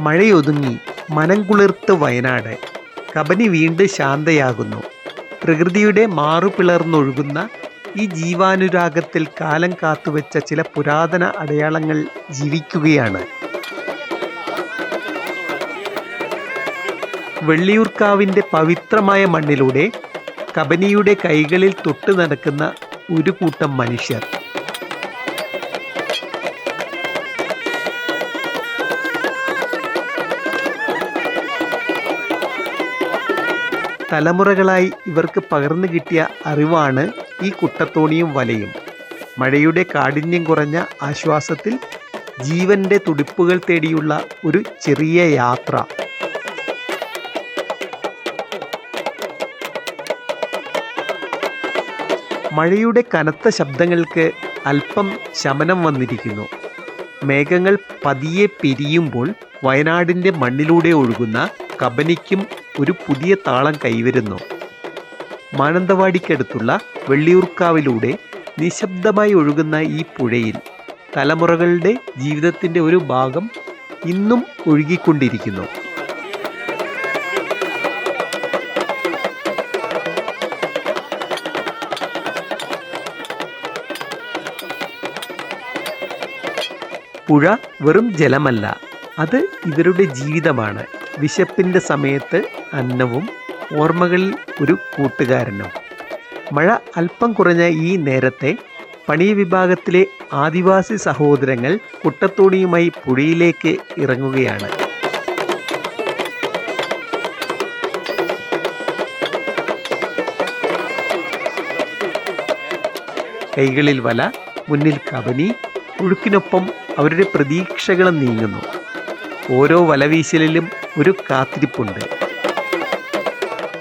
മഴയൊതുങ്ങി മനം കുളിർത്ത് വയനാട്. കബനി വീണ്ടും ശാന്തയാകുന്നു. പ്രകൃതിയുടെ മാറുപിളർന്നൊഴുകുന്ന ഈ ജീവാനുരാഗത്തിൽ കാലം കാത്തുവെച്ച ചില പുരാതന അടയാളങ്ങൾ ജീവിക്കുകയാണ്. വെള്ളിയൂർക്കാവിൻ്റെ പവിത്രമായ മണ്ണിലൂടെ കബനിയുടെ കൈകളിൽ തൊട്ടു നടക്കുന്ന ഒരു കൂട്ടം മനുഷ്യർ. തലമുറകളായി ഇവർക്ക് പകർന്നു കിട്ടിയ അറിവാണ് ഈ കുട്ടത്തോണിയും വലയും. മഴയുടെ കാഠിന്യം കുറഞ്ഞ ആശ്വാസത്തിൽ ജീവന്റെ തുടിപ്പുകൾ തേടിയുള്ള ഒരു ചെറിയ യാത്ര. മഴയുടെ കനത്ത ശബ്ദങ്ങൾക്ക് അല്പം ശമനം വന്നിരിക്കുന്നു. മേഘങ്ങൾ പതിയെ പിരിയുമ്പോൾ വയനാടിൻ്റെ മണ്ണിലൂടെ ഒഴുകുന്ന കബനിക്കും ഒരു പുതിയ താളം കൈവരുന്നു. മാനന്തവാടിക്കടുത്തുള്ള വെള്ളിയൂർക്കാവിലൂടെ നിശബ്ദമായി ഒഴുകുന്ന ഈ പുഴയിൽ തലമുറകളുടെ ജീവിതത്തിൻ്റെ ഒരു ഭാഗം ഇന്നും ഒഴുകിക്കൊണ്ടിരിക്കുന്നു. പുഴ വെറും ജലമല്ല, അത് ഇവരുടെ ജീവിതമാണ്. വിശപ്പിൻ്റെ സമയത്ത് അന്നവും ഓർമ്മകളിൽ ഒരു കൂട്ടുകാരനും. മഴ അല്പം കുറഞ്ഞ ഈ നേരത്തെ പണിയ വിഭാഗത്തിലെ ആദിവാസി സഹോദരങ്ങൾ കുട്ടത്തോണിയുമായി പുഴയിലേക്ക് ഇറങ്ങുകയാണ്. കൈകളിൽ വല, മുന്നിൽ കബനി. ഒഴുക്കിനൊപ്പം അവരുടെ പ്രതീക്ഷകളും നീങ്ങുന്നു. ഓരോ വലവീശലിലും ഒരു കാത്തിരിപ്പുണ്ട്.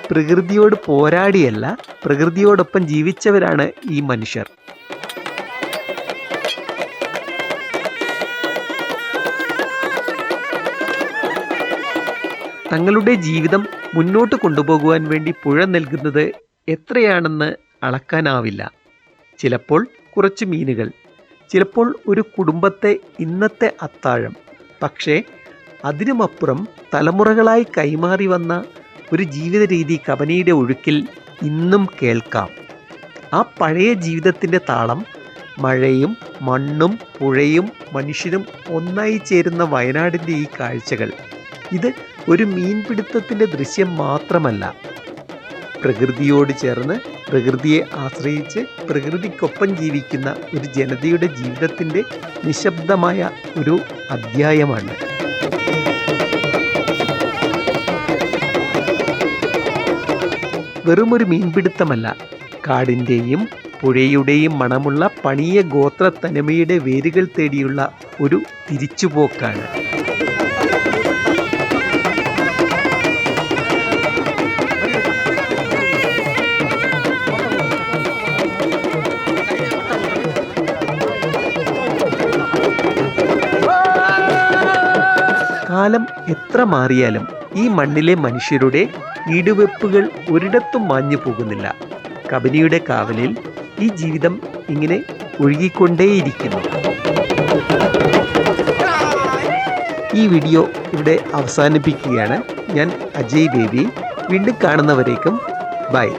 പ്രകൃതിയോട് പോരാടിയല്ല, പ്രകൃതിയോടൊപ്പം ജീവിച്ചവരാണ് ഈ മനുഷ്യർ. തങ്ങളുടെ ജീവിതം മുന്നോട്ട് കൊണ്ടുപോകുവാൻ വേണ്ടി പുഴ നൽകുന്നത് എത്രയാണെന്ന് അളക്കാനാവില്ല. ചിലപ്പോൾ കുറച്ച് മീനുകൾ, ചിലപ്പോൾ ഒരു കുടുംബത്തെ ഇന്നത്തെ അത്താഴം. പക്ഷേ അതിനുമപ്പുറം തലമുറകളായി കൈമാറി വന്ന ഒരു ജീവിത രീതി കബനിയുടെ ഒഴുക്കിൽ ഇന്നും കേൾക്കാം. ആ പഴയ ജീവിതത്തിൻ്റെ താളം. മഴയും മണ്ണും പുഴയും മനുഷ്യരും ഒന്നായി ചേരുന്ന വയനാടിൻ്റെ ഈ കാഴ്ചകൾ, ഇത് ഒരു മീൻപിടുത്തത്തിൻ്റെ ദൃശ്യം മാത്രമല്ല. പ്രകൃതിയോട് ചേർന്ന്, പ്രകൃതിയെ ആശ്രയിച്ച് പ്രകൃതിക്കൊപ്പം ജീവിക്കുന്ന ഒരു ജനതയുടെ ജീവിതത്തിൻ്റെ നിശബ്ദമായ ഒരു അധ്യായമാണ്. വെറുമൊരു മീൻപിടുത്തമല്ല, കാടിൻ്റെയും പുഴയുടെയും മണമുള്ള പണിയ ഗോത്ര തനിമയുടെ വേരുകൾ തേടിയുള്ള ഒരു തിരിച്ചുപോക്കാണ്. കാലം എത്ര മാറിയാലും ഈ മണ്ണിലെ മനുഷ്യരുടെ ഈടുവെപ്പുകൾ ഒരിടത്തും മാഞ്ഞു പോകുന്നില്ല. കബനിയുടെ കാവലിൽ ഈ ജീവിതം ഇങ്ങനെ ഒഴുകിക്കൊണ്ടേയിരിക്കുന്നു. ഈ വീഡിയോ ഇവിടെ അവസാനിപ്പിക്കുകയാണ്. ഞാൻ അജയ് ബേബി. വീണ്ടും കാണുന്നവരേക്കും ബൈ.